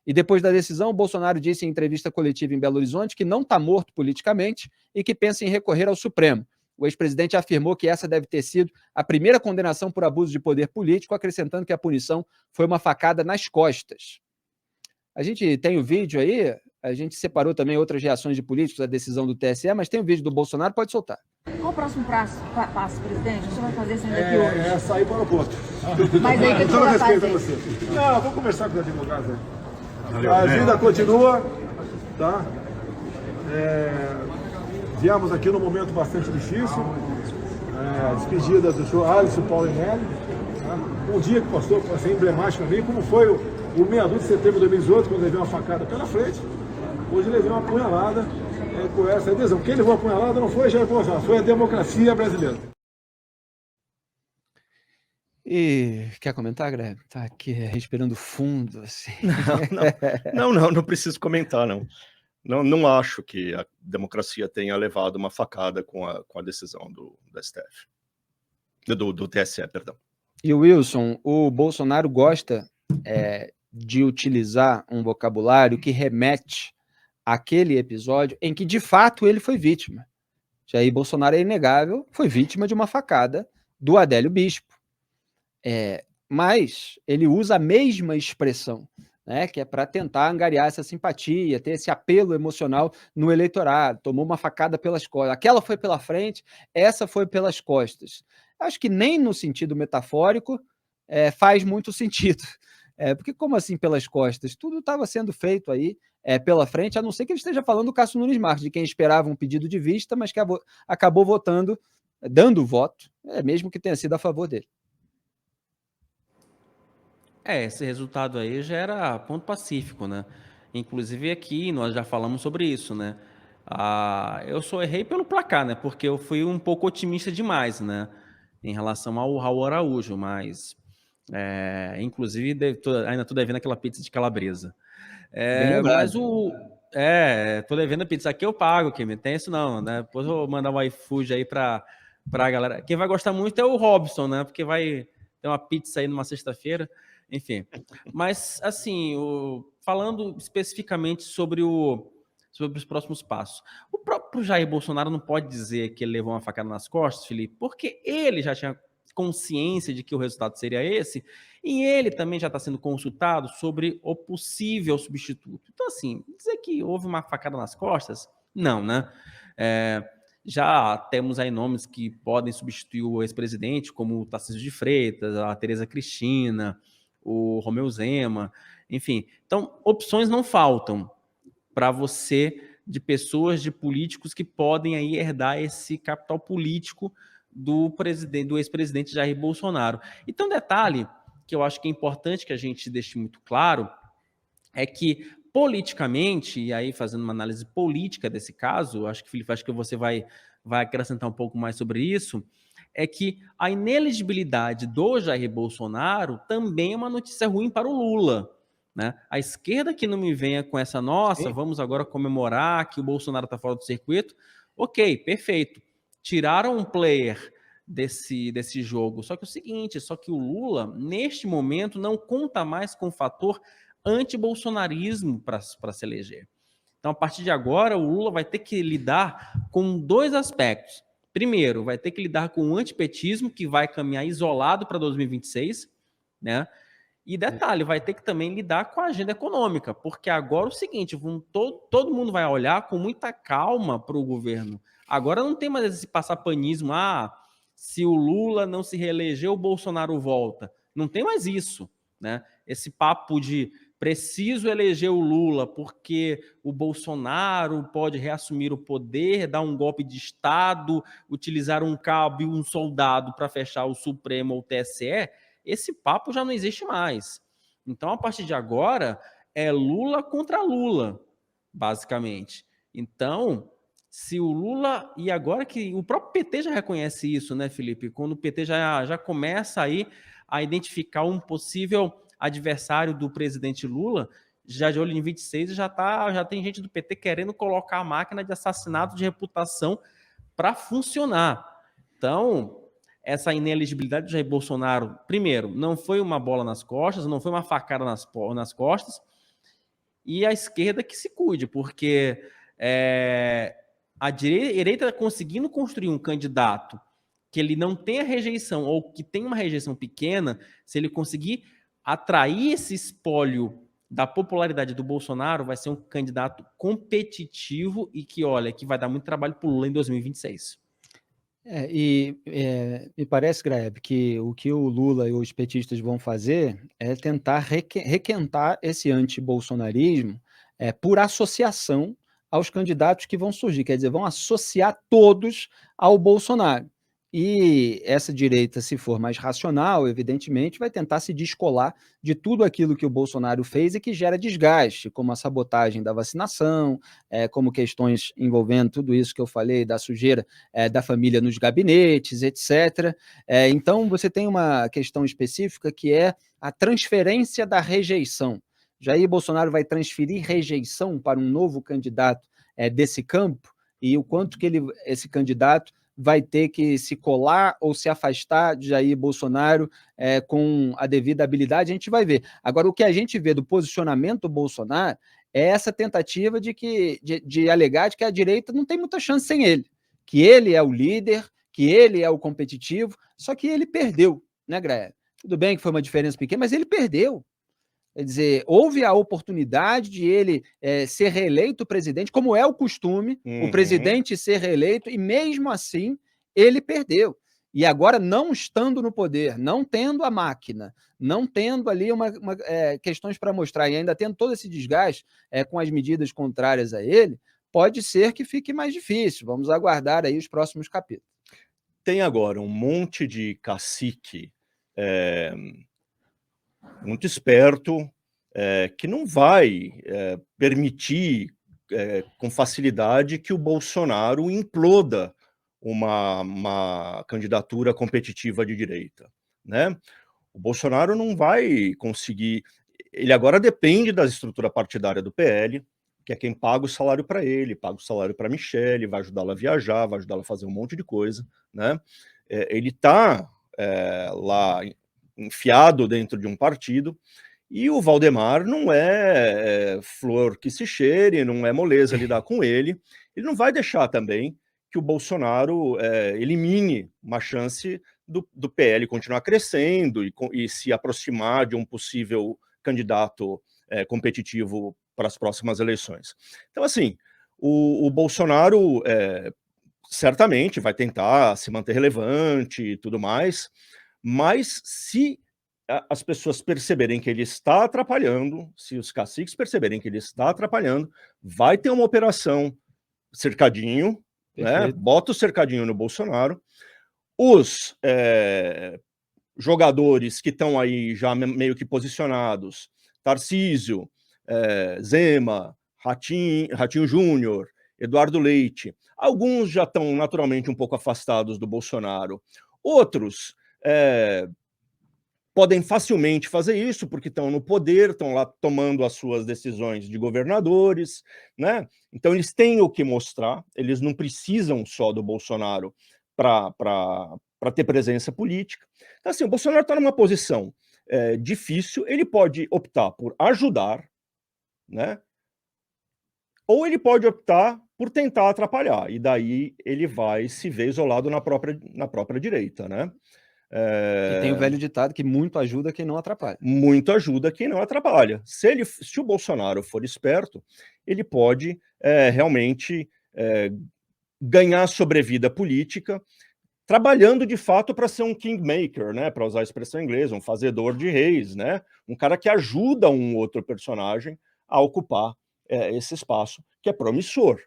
E depois da decisão, o Bolsonaro disse em entrevista coletiva em Belo Horizonte que não está morto politicamente e que pensa em recorrer ao Supremo. O ex-presidente afirmou que essa deve ter sido a primeira condenação por abuso de poder político, acrescentando que a punição foi uma facada nas costas. A gente tem o vídeo aí, a gente separou também outras reações de políticos à decisão do TSE, mas tem o vídeo do Bolsonaro, pode soltar. Qual o próximo passo, presidente? O senhor vai fazer saindo daqui hoje? É sair para o aeroporto. Mas aí o que o senhor vai fazer? Você. Não, eu vou conversar com os advogados aí. A vida continua, tá? Viemos aqui num momento bastante difícil. Despedida do senhor Alisson Paulinelli. Tá? Um dia que passou para ser emblemático para mim, como foi o 6 de setembro de 2018, quando levei uma facada pela frente. Hoje levei uma apunhalada com essa adesão. Quem levou a apunhalada não foi Jair Bolsonaro, foi a democracia brasileira. E quer comentar, Greg? Tá aqui respirando fundo, assim. Não preciso comentar, não. Não acho que a democracia tenha levado uma facada com a decisão do STF. Do TSE, perdão. E o Wilson, o Bolsonaro gosta de utilizar um vocabulário que remete àquele episódio em que, de fato, ele foi vítima. Jair Bolsonaro, é inegável, foi vítima de uma facada do Adélio Bispo. Mas ele usa a mesma expressão, né, que é para tentar angariar essa simpatia, ter esse apelo emocional no eleitorado. Tomou uma facada pelas costas. Aquela foi pela frente, essa foi pelas costas. Acho que nem no sentido metafórico faz muito sentido. Porque como assim pelas costas? Tudo estava sendo feito aí pela frente, a não ser que ele esteja falando do Cássio Nunes Marques, de quem esperava um pedido de vista, mas que acabou votando, dando o voto, mesmo que tenha sido a favor dele. Esse resultado aí já era ponto pacífico, né? Inclusive aqui nós já falamos sobre isso, né? Eu só errei pelo placar, né? Porque eu fui um pouco otimista demais, né? Em relação ao Raul Araújo, mas inclusive ainda estou devendo aquela pizza de calabresa. Mas tô devendo a pizza aqui, eu pago, que me tem isso não, né? Depois eu vou mandar um iFood aí pra galera. Quem vai gostar muito é o Robson, né? Porque vai ter uma pizza aí numa sexta-feira. Enfim, mas assim, falando especificamente sobre os próximos passos, o próprio Jair Bolsonaro não pode dizer que ele levou uma facada nas costas, Felipe, porque ele já tinha consciência de que o resultado seria esse, e ele também já está sendo consultado sobre o possível substituto. Então, assim, dizer que houve uma facada nas costas, não, né? Já temos aí nomes que podem substituir o ex-presidente, como o Tarcísio de Freitas, a Tereza Cristina, o Romeu Zema, enfim. Então, opções não faltam para você, de pessoas, de políticos que podem aí herdar esse capital político do ex-presidente Jair Bolsonaro. Então, detalhe que eu acho que é importante que a gente deixe muito claro é que, politicamente, e aí fazendo uma análise política desse caso, acho que, Felipe, acho que você vai acrescentar um pouco mais sobre isso, é que a inelegibilidade do Jair Bolsonaro também é uma notícia ruim para o Lula, né? A esquerda que não me venha com essa, vamos agora comemorar que o Bolsonaro está fora do circuito. Ok, perfeito. Tiraram um player desse jogo. Só que é o seguinte, o Lula, neste momento, não conta mais com o fator anti-bolsonarismo para se eleger. Então, a partir de agora, o Lula vai ter que lidar com dois aspectos. Primeiro, vai ter que lidar com o antipetismo, que vai caminhar isolado para 2026, né? E detalhe, vai ter que também lidar com a agenda econômica, porque agora é o seguinte, todo mundo vai olhar com muita calma para o governo. Agora não tem mais esse passapanismo, se o Lula não se reeleger, o Bolsonaro volta. Não tem mais isso, né? Esse papo de preciso eleger o Lula porque o Bolsonaro pode reassumir o poder, dar um golpe de Estado, utilizar um cabo e um soldado para fechar o Supremo ou o TSE, esse papo já não existe mais. Então, a partir de agora, é Lula contra Lula, basicamente. Então, se o Lula... E agora que o próprio PT já reconhece isso, né, Felipe? Quando o PT já começa aí a identificar um possível adversário do presidente Lula, já de olho em 26, já tem gente do PT querendo colocar a máquina de assassinato de reputação para funcionar. Então, essa inelegibilidade do Jair Bolsonaro, primeiro, não foi uma bola nas costas, não foi uma facada nas costas, e a esquerda que se cuide, porque a direita conseguindo construir um candidato que ele não tenha rejeição ou que tenha uma rejeição pequena, se ele conseguir atrair esse espólio da popularidade do Bolsonaro, vai ser um candidato competitivo e que, olha, que vai dar muito trabalho para o Lula em 2026. Me parece, Graeb, que o Lula e os petistas vão fazer é tentar requentar esse anti-bolsonarismo por associação aos candidatos que vão surgir, quer dizer, vão associar todos ao Bolsonaro. E essa direita, se for mais racional, evidentemente, vai tentar se descolar de tudo aquilo que o Bolsonaro fez e que gera desgaste, como a sabotagem da vacinação, como questões envolvendo tudo isso que eu falei, da sujeira da família nos gabinetes, etc. Então, você tem uma questão específica que é a transferência da rejeição. Jair Bolsonaro vai transferir rejeição para um novo candidato desse campo, e o quanto que esse candidato vai ter que se colar ou se afastar de Jair Bolsonaro com a devida habilidade, a gente vai ver. Agora, o que a gente vê do posicionamento do Bolsonaro é essa tentativa de alegar de que a direita não tem muita chance sem ele, que ele é o líder, que ele é o competitivo, só que ele perdeu, né, Graia? Tudo bem que foi uma diferença pequena, mas ele perdeu. Quer dizer, houve a oportunidade de ele ser reeleito presidente, como é o costume, o presidente ser reeleito, e mesmo assim ele perdeu. E agora, não estando no poder, não tendo a máquina, não tendo ali questões para mostrar, e ainda tendo todo esse desgaste com as medidas contrárias a ele, pode ser que fique mais difícil. Vamos aguardar aí os próximos capítulos. Tem agora um monte de cacique muito esperto, que não vai permitir com facilidade que o Bolsonaro imploda uma candidatura competitiva de direita, né? O Bolsonaro não vai conseguir... Ele agora depende da estrutura partidária do PL, que é quem paga o salário para ele, paga o salário para a Michelle, vai ajudá-la a viajar, vai ajudá-la a fazer um monte de coisa, né? Ele está lá enfiado dentro de um partido, e o Valdemar não é flor que se cheire, não é moleza lidar com ele. Ele não vai deixar também que o Bolsonaro elimine uma chance do PL continuar crescendo e se aproximar de um possível candidato competitivo para as próximas eleições. Então, assim, o Bolsonaro certamente vai tentar se manter relevante e tudo mais, mas se as pessoas perceberem que ele está atrapalhando, se os caciques perceberem que ele está atrapalhando, vai ter uma operação cercadinho, né? Bota o cercadinho no Bolsonaro. Os jogadores que estão aí já meio que posicionados, Tarcísio, Zema, Ratinho Júnior, Eduardo Leite, alguns já estão naturalmente um pouco afastados do Bolsonaro, outros podem facilmente fazer isso, porque estão no poder, estão lá tomando as suas decisões de governadores, né? Então eles têm o que mostrar, eles não precisam só do Bolsonaro para ter presença política. Então, assim, o Bolsonaro está numa posição difícil, ele pode optar por ajudar, né? Ou ele pode optar por tentar atrapalhar, e daí ele vai se ver isolado na própria direita, né? E tem o velho ditado que muito ajuda quem não atrapalha. Muito ajuda quem não atrapalha. Se o Bolsonaro for esperto, ele pode realmente ganhar sobrevida política, trabalhando de fato para ser um kingmaker, né? Para usar a expressão inglesa, um fazedor de reis, né? Um cara que ajuda um outro personagem a ocupar esse espaço, que é promissor.